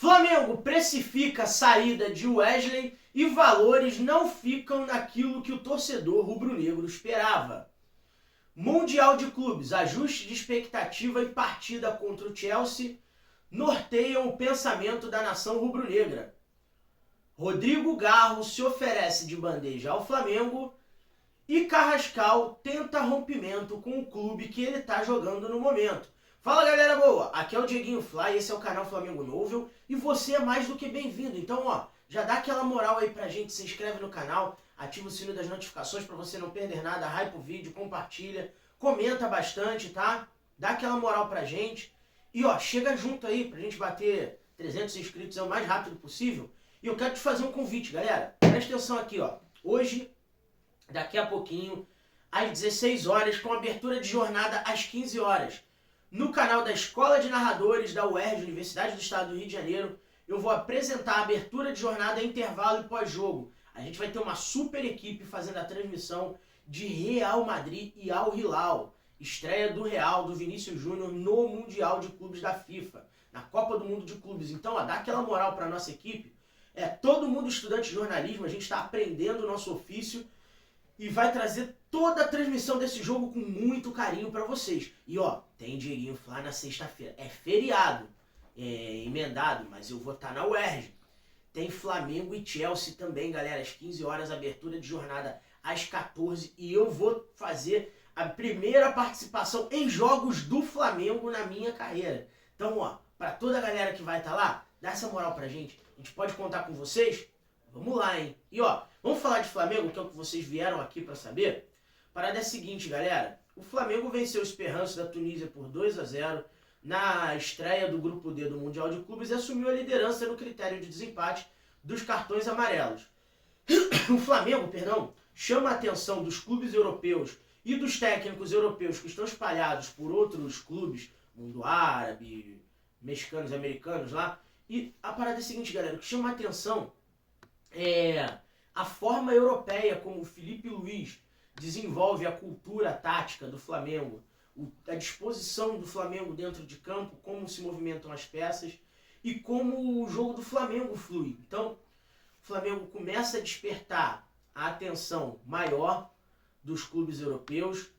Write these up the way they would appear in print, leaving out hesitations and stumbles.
Flamengo precifica a saída de Wesley e valores não ficam naquilo que o torcedor rubro-negro esperava. Mundial de Clubes, ajuste de expectativa e partida contra o Chelsea norteiam o pensamento da nação rubro-negra. Rodrigo Garro se oferece de bandeja ao Flamengo e Carrascal tenta rompimento com o clube que ele está jogando no momento. Fala galera boa, aqui é o Dieguinho Fly, esse é o canal Flamengo Novo e você é mais do que bem-vindo. Então já dá aquela moral aí pra gente, se inscreve no canal, ativa o sino das notificações pra você não perder nada, hypa o vídeo, compartilha, comenta bastante, tá? Dá aquela moral pra gente e chega junto aí pra gente bater 300 inscritos o mais rápido possível. E eu quero te fazer um convite, galera, presta atenção aqui, hoje, daqui a pouquinho, às 16 horas, com abertura de jornada às 15 horas. No canal da Escola de Narradores da UERJ, Universidade do Estado do Rio de Janeiro, eu vou apresentar a abertura de jornada, intervalo e pós-jogo. A gente vai ter uma super equipe fazendo a transmissão de Real Madrid e Al Hilal. Estreia do Real, do Vinícius Júnior no Mundial de Clubes da FIFA, na Copa do Mundo de Clubes. Então, dá aquela moral para a nossa equipe. Todo mundo estudante de jornalismo, a gente está aprendendo o nosso ofício e vai trazer toda a transmissão desse jogo com muito carinho para vocês. E tem Dieguinho Fly na sexta-feira. É feriado, emendado, mas eu vou estar na UERJ. Tem Flamengo e Chelsea também, galera, às 15 horas, abertura de jornada às 14. E eu vou fazer a primeira participação em jogos do Flamengo na minha carreira. Então, para toda a galera que vai estar lá, dá essa moral pra gente. A gente pode contar com vocês? Vamos lá, hein? E vamos falar de Flamengo, que é o que vocês vieram aqui para saber? A parada é a seguinte, galera. O Flamengo venceu o Esperance da Tunísia por 2-0 na estreia do Grupo D do Mundial de Clubes e assumiu a liderança no critério de desempate dos cartões amarelos. O Flamengo, chama a atenção dos clubes europeus e dos técnicos europeus que estão espalhados por outros clubes, mundo árabe, mexicanos, americanos lá. E a parada é a seguinte, galera, o que chama a atenção é a forma europeia como o Felipe Luiz desenvolve a cultura tática do Flamengo, a disposição do Flamengo dentro de campo, como se movimentam as peças e como o jogo do Flamengo flui. Então, o Flamengo começa a despertar a atenção maior dos clubes europeus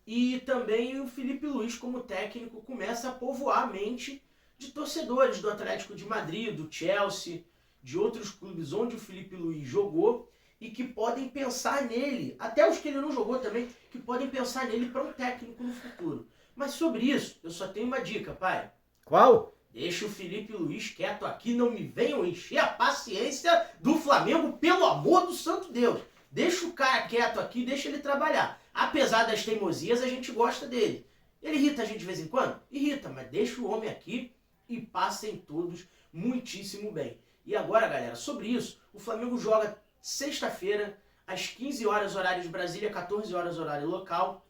e também o Felipe Luiz, como técnico, começa a povoar a mente de torcedores do Atlético de Madrid, do Chelsea, de outros clubes onde o Felipe Luiz jogou e que podem pensar nele, até os que ele não jogou também, que podem pensar nele para um técnico no futuro. Mas sobre isso, eu só tenho uma dica, pai. Qual? Deixa o Felipe Luiz quieto aqui, não me venham encher a paciência do Flamengo, pelo amor do santo Deus. Deixa o cara quieto aqui, deixa ele trabalhar. Apesar das teimosias, a gente gosta dele. Ele irrita a gente de vez em quando? Irrita, mas deixa o homem aqui e passem todos muitíssimo bem. E agora, galera, sobre isso, o Flamengo joga sexta-feira, às 15 horas, horário de Brasília, 14 horas, horário local,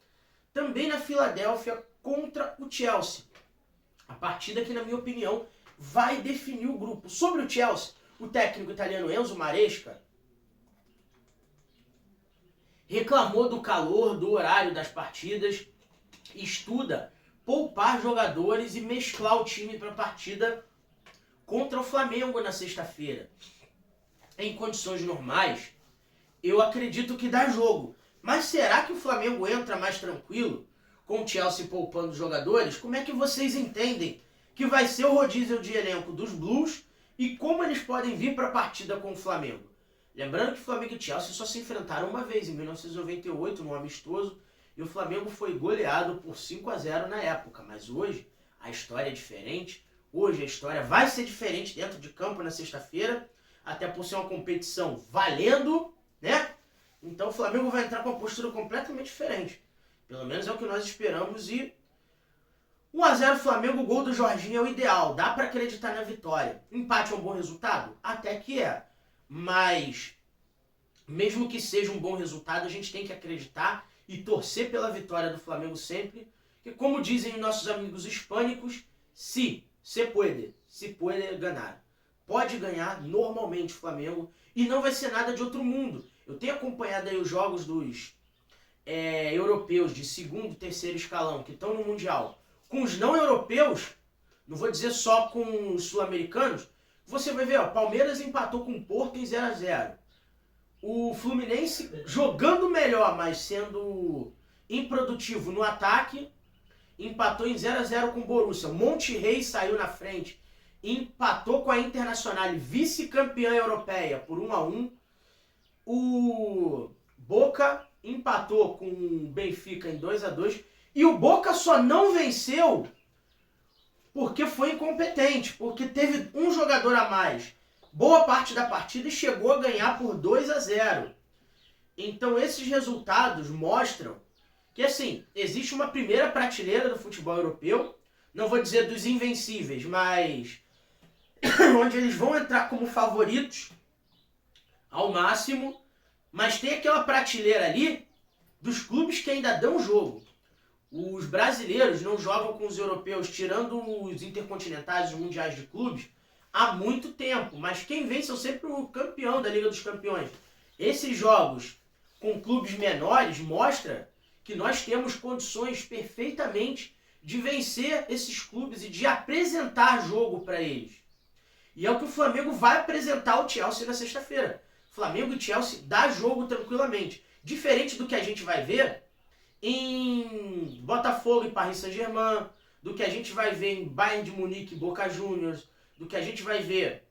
também na Filadélfia, contra o Chelsea. A partida que, na minha opinião, vai definir o grupo. Sobre o Chelsea, o técnico italiano Enzo Maresca reclamou do calor, do horário das partidas, estuda poupar jogadores e mesclar o time para a partida contra o Flamengo na sexta-feira. Em condições normais, eu acredito que dá jogo. Mas será que o Flamengo entra mais tranquilo, com o Chelsea poupando jogadores? Como é que vocês entendem que vai ser o rodízio de elenco dos Blues e como eles podem vir para a partida com o Flamengo? Lembrando que Flamengo e Chelsea só se enfrentaram uma vez, em 1998, num amistoso, e o Flamengo foi goleado por 5-0 na época. Mas hoje a história é diferente. Hoje a história vai ser diferente dentro de campo na sexta-feira, até por ser uma competição valendo, né? Então o Flamengo vai entrar com uma postura completamente diferente. Pelo menos é o que nós esperamos. E 1-0 Flamengo, o gol do Jorginho é o ideal. Dá para acreditar na vitória. Empate é um bom resultado? Até que é. Mas, mesmo que seja um bom resultado, a gente tem que acreditar e torcer pela vitória do Flamengo sempre. Que, como dizem nossos amigos hispânicos, se puede ganhar. Pode ganhar normalmente o Flamengo e não vai ser nada de outro mundo. Eu tenho acompanhado aí os jogos dos europeus de segundo e terceiro escalão que estão no Mundial. Com os não europeus, não vou dizer só com os sul-americanos, você vai ver, ó, Palmeiras empatou com o Porto em 0x0. O Fluminense jogando melhor, mas sendo improdutivo no ataque, empatou em 0x0 com o Borussia. O Monterrey saiu na frente, empatou com a Internacional, vice-campeã europeia, por 1x1. O Boca empatou com o Benfica em 2x2. E o Boca só não venceu porque foi incompetente, porque teve um jogador a mais boa parte da partida e chegou a ganhar por 2x0. Então esses resultados mostram que, assim, existe uma primeira prateleira do futebol europeu, não vou dizer dos invencíveis, mas onde eles vão entrar como favoritos ao máximo, mas tem aquela prateleira ali dos clubes que ainda dão jogo. Os brasileiros não jogam com os europeus, tirando os intercontinentais, os mundiais de clubes, há muito tempo. Mas quem vence é sempre o campeão da Liga dos Campeões. Esses jogos com clubes menores mostram que nós temos condições perfeitamente de vencer esses clubes e de apresentar jogo para eles. E é o que o Flamengo vai apresentar ao Chelsea na sexta-feira. Flamengo e Chelsea dá jogo tranquilamente. Diferente do que a gente vai ver em Botafogo e Paris Saint-Germain, do que a gente vai ver em Bayern de Munique e Boca Juniors, do que a gente vai ver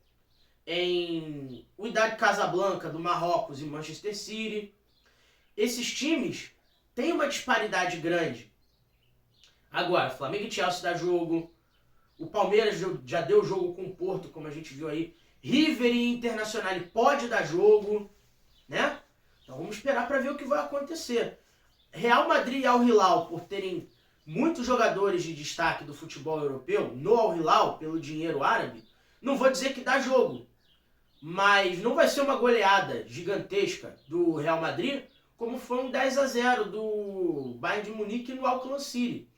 em Wydad Casablanca do Marrocos e Manchester City. Esses times têm uma disparidade grande. Agora, Flamengo e Chelsea dá jogo, o Palmeiras já deu jogo com o Porto, como a gente viu aí, River e Internacional pode dar jogo, né? Então vamos esperar para ver o que vai acontecer. Real Madrid e Al Hilal, por terem muitos jogadores de destaque do futebol europeu, no Al Hilal, pelo dinheiro árabe, não vou dizer que dá jogo, mas não vai ser uma goleada gigantesca do Real Madrid, como foi um 10x0 do Bayern de Munique no Auckland City.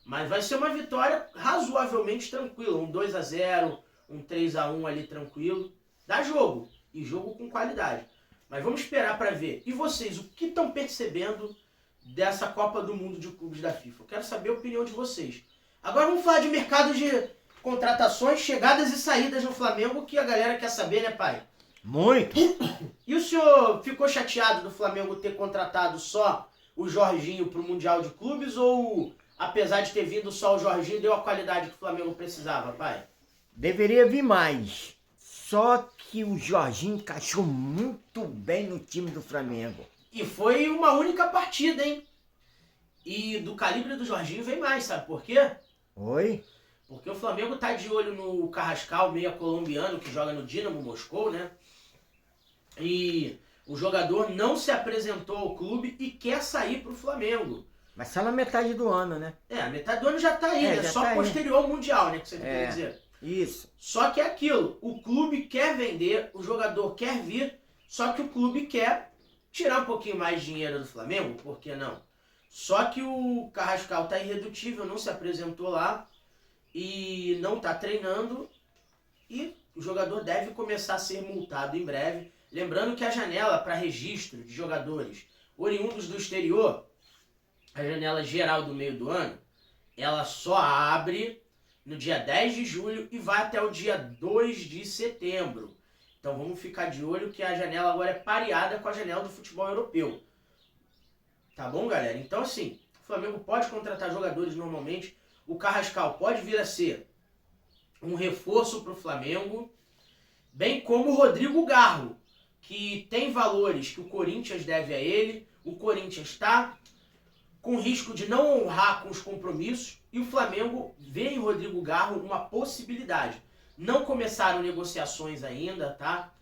Mas vai ser uma vitória razoavelmente tranquila, um 2x0, um 3x1 ali tranquilo. Dá jogo, e jogo com qualidade. Mas vamos esperar para ver. E vocês, o que estão percebendo dessa Copa do Mundo de Clubes da FIFA? Eu quero saber a opinião de vocês. Agora vamos falar de mercado de contratações, chegadas e saídas no Flamengo, que a galera quer saber, né, pai? Muito. E o senhor ficou chateado do Flamengo ter contratado só o Jorginho para o Mundial de Clubes, ou apesar de ter vindo só o Jorginho, deu a qualidade que o Flamengo precisava, pai? Deveria vir mais. Só que o Jorginho encaixou muito bem no time do Flamengo. E foi uma única partida, hein? E do calibre do Jorginho vem mais, sabe por quê? Oi? Porque o Flamengo tá de olho no Carrascal, meia colombiano, que joga no Dinamo Moscou, né? E o jogador não se apresentou ao clube e quer sair pro Flamengo. Mas só na metade do ano, né? A metade do ano já tá aí, né? Já Só tá posterior ao Mundial, né? Que você quer dizer. Isso. Só que é aquilo, o clube quer vender, o jogador quer vir, só que o clube quer tirar um pouquinho mais de dinheiro do Flamengo, por que não? Só que o Carrascal tá irredutível, não se apresentou lá e não tá treinando e o jogador deve começar a ser multado em breve. Lembrando que a janela para registro de jogadores oriundos do exterior, a janela geral do meio do ano, ela só abre no dia 10 de julho e vai até o dia 2 de setembro. Então vamos ficar de olho que a janela agora é pareada com a janela do futebol europeu. Tá bom, galera? Então assim, o Flamengo pode contratar jogadores normalmente. O Carrascal pode vir a ser um reforço para o Flamengo, bem como o Rodrigo Garro, que tem valores que o Corinthians deve a ele. O Corinthians está com risco de não honrar com os compromissos e o Flamengo vê em Rodrigo Garro uma possibilidade. Não começaram negociações ainda, tá?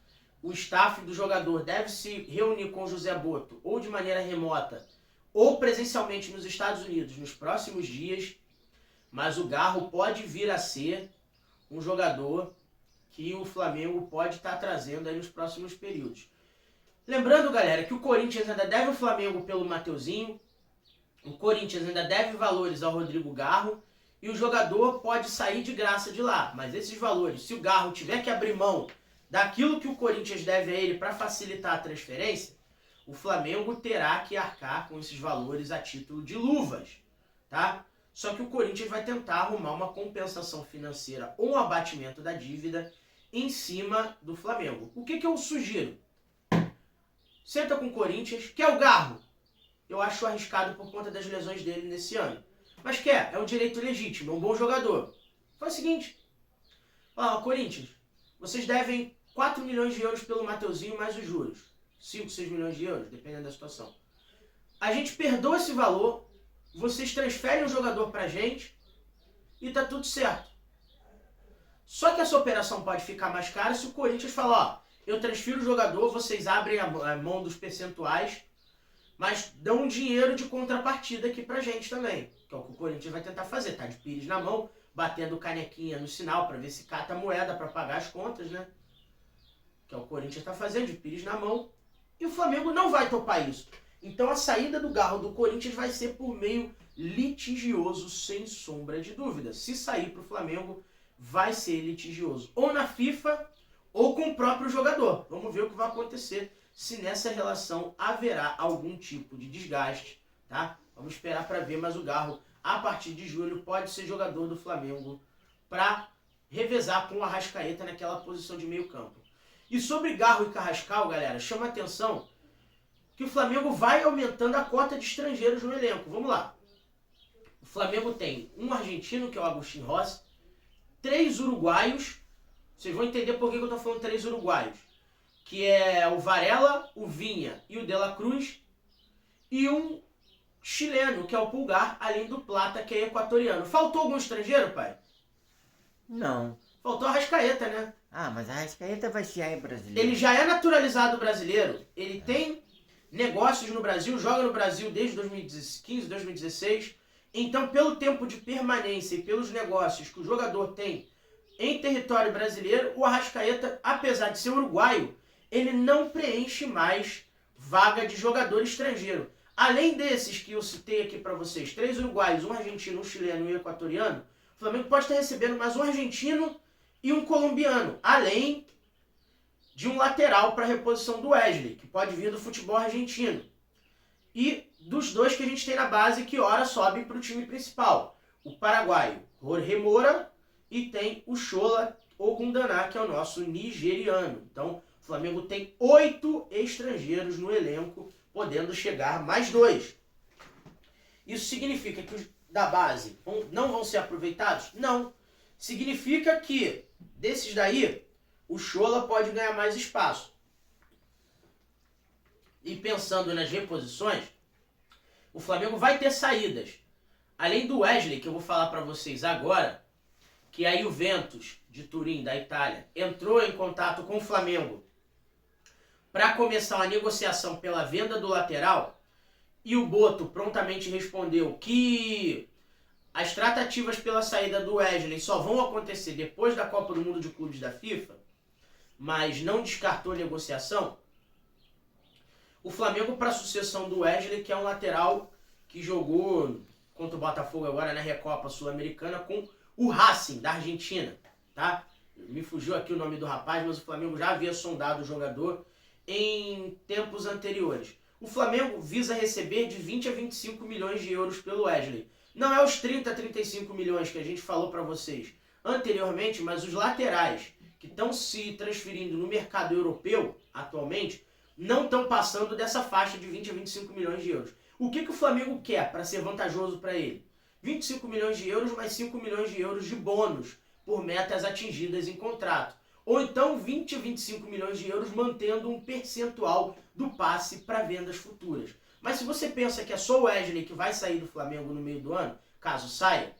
O staff do jogador deve se reunir com o José Boto ou de maneira remota ou presencialmente nos Estados Unidos nos próximos dias, mas o Garro pode vir a ser um jogador que o Flamengo pode estar trazendo aí nos próximos períodos. Lembrando, galera, que o Corinthians ainda deve o Flamengo pelo Mateuzinho, o Corinthians ainda deve valores ao Rodrigo Garro e o jogador pode sair de graça de lá. Mas esses valores, se o Garro tiver que abrir mão daquilo que o Corinthians deve a ele para facilitar a transferência, o Flamengo terá que arcar com esses valores a título de luvas, tá? Só que o Corinthians vai tentar arrumar uma compensação financeira ou um abatimento da dívida em cima do Flamengo. O que eu sugiro? Senta com o Corinthians, quer o Garro? Eu acho arriscado por conta das lesões dele nesse ano. Mas quer, é um direito legítimo, é um bom jogador. Faz o seguinte, Corinthians, vocês devem 4 milhões de euros pelo Mateuzinho mais os juros. 5, 6 milhões de euros, dependendo da situação. A gente perdoa esse valor, vocês transferem o jogador pra gente e tá tudo certo. Só que essa operação pode ficar mais cara se o Corinthians falar, eu transfiro o jogador, vocês abrem a mão dos percentuais, mas dão um dinheiro de contrapartida aqui pra gente também. Que é o que o Corinthians vai tentar fazer, tá de pires na mão, batendo canequinha no sinal pra ver se cata a moeda pra pagar as contas, né? Que é o Corinthians tá fazendo, de pires na mão. E o Flamengo não vai topar isso. Então a saída do Garro do Corinthians vai ser por meio litigioso, sem sombra de dúvida. Se sair pro Flamengo, vai ser litigioso. Ou na FIFA, ou com o próprio jogador. Vamos ver o que vai acontecer se nessa relação haverá algum tipo de desgaste, tá? Vamos esperar para ver, mas o Garro, a partir de julho, pode ser jogador do Flamengo para revezar com o Arrascaeta naquela posição de meio campo. E sobre Garro e Carrascal, galera, chama atenção que o Flamengo vai aumentando a cota de estrangeiros no elenco. Vamos lá. O Flamengo tem um argentino, que é o Agustín Rossi, 3 uruguaios. Vocês vão entender por que eu estou falando 3 uruguaios. Que é o Varela, o Vinha e o De La Cruz. E um chileno, que é o Pulgar, além do Plata, que é equatoriano. Faltou algum estrangeiro, pai? Não. Faltou a Arrascaeta, né? Ah, mas a Arrascaeta vai ser brasileiro. Ele já é naturalizado brasileiro. Ele tem negócios no Brasil, joga no Brasil desde 2015, 2016. Então, pelo tempo de permanência e pelos negócios que o jogador tem em território brasileiro, o Arrascaeta, apesar de ser uruguaio, ele não preenche mais vaga de jogador estrangeiro. Além desses que eu citei aqui para vocês, 3 uruguaios, um argentino, um chileno e um equatoriano, o Flamengo pode estar recebendo mais um argentino e um colombiano, além de um lateral para reposição do Wesley, que pode vir do futebol argentino. E dos 2 que a gente tem na base, que ora sobem para o time principal. O paraguaio Jorge Moura e tem o Shola Ogundaná, que é o nosso nigeriano. Então, o Flamengo tem 8 estrangeiros no elenco, podendo chegar mais 2. Isso significa que os da base não vão ser aproveitados? Não. Significa que, desses daí, o Shola pode ganhar mais espaço. E pensando nas reposições, o Flamengo vai ter saídas. Além do Wesley, que eu vou falar para vocês agora, que a Juventus de Turim, da Itália, entrou em contato com o Flamengo para começar uma negociação pela venda do lateral, e o Boto prontamente respondeu que as tratativas pela saída do Wesley só vão acontecer depois da Copa do Mundo de Clubes da FIFA, mas não descartou negociação. O Flamengo, para a sucessão do Wesley, que é um lateral que jogou contra o Botafogo agora na Recopa Sul-Americana com o Racing, da Argentina, tá? Me fugiu aqui o nome do rapaz, mas o Flamengo já havia sondado o jogador em tempos anteriores. O Flamengo visa receber de 20 a 25 milhões de euros pelo Wesley. Não é os 30 a 35 milhões que a gente falou para vocês anteriormente, mas os laterais que estão se transferindo no mercado europeu atualmente não estão passando dessa faixa de 20 a 25 milhões de euros. O que o Flamengo quer para ser vantajoso para ele? 25 milhões de euros mais 5 milhões de euros de bônus por metas atingidas em contrato. Ou então 20 a 25 milhões de euros mantendo um percentual do passe para vendas futuras. Mas se você pensa que é só o Wesley que vai sair do Flamengo no meio do ano, caso saia,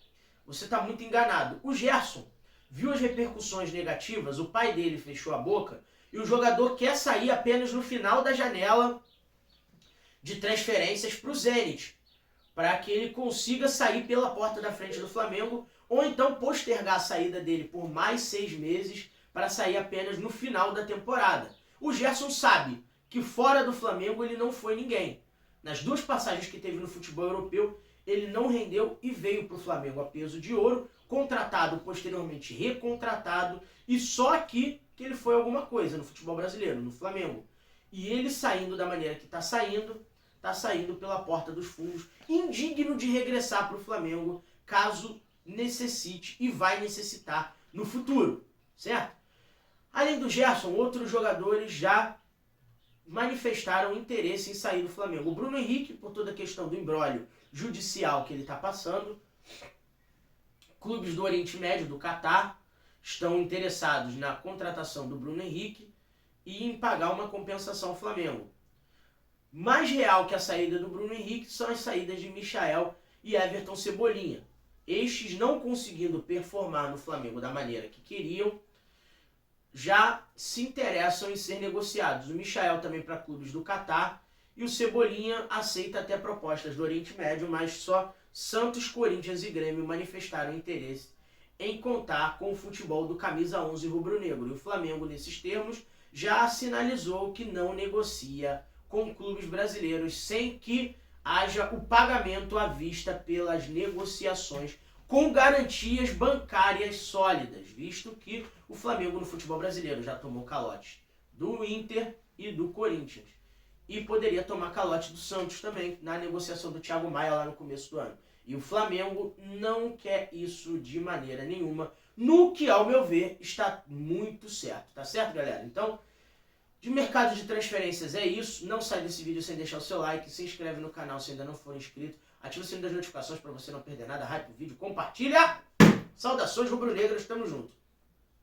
você está muito enganado. O Gerson viu as repercussões negativas, o pai dele fechou a boca, e o jogador quer sair apenas no final da janela de transferências para o Zenit, para que ele consiga sair pela porta da frente do Flamengo, ou então postergar a saída dele por mais 6 meses para sair apenas no final da temporada. O Gerson sabe que fora do Flamengo ele não foi ninguém. Nas 2 passagens que teve no futebol europeu, ele não rendeu e veio para o Flamengo a peso de ouro, contratado, posteriormente recontratado, e só aqui que ele foi alguma coisa no futebol brasileiro, no Flamengo. E ele saindo da maneira que está saindo pela porta dos fundos, indigno de regressar para o Flamengo, caso necessite e vai necessitar no futuro, certo? do Gerson, outros jogadores já manifestaram interesse em sair do Flamengo. O Bruno Henrique, por toda a questão do imbróglio judicial que ele está passando, clubes do Oriente Médio, do Catar, estão interessados na contratação do Bruno Henrique e em pagar uma compensação ao Flamengo. Mais real que a saída do Bruno Henrique são as saídas de Michael e Everton Cebolinha. Estes não conseguindo performar no Flamengo da maneira que queriam, já se interessam em ser negociados. O Michael também para clubes do Catar e o Cebolinha aceita até propostas do Oriente Médio, mas só Santos, Corinthians e Grêmio manifestaram interesse em contar com o futebol do camisa 11 rubro-negro. E o Flamengo, nesses termos, já sinalizou que não negocia com clubes brasileiros sem que haja o pagamento à vista pelas negociações com garantias bancárias sólidas, visto que o Flamengo no futebol brasileiro já tomou calote do Inter e do Corinthians. E poderia tomar calote do Santos também, na negociação do Thiago Maia lá no começo do ano. E o Flamengo não quer isso de maneira nenhuma, no que, ao meu ver, está muito certo. Tá certo, galera? Então, de mercado de transferências é isso. Não sai desse vídeo sem deixar o seu like, se inscreve no canal se ainda não for inscrito, ativa o sininho das notificações para você não perder nada, hype o vídeo, compartilha. Saudações rubro-negras, tamo junto.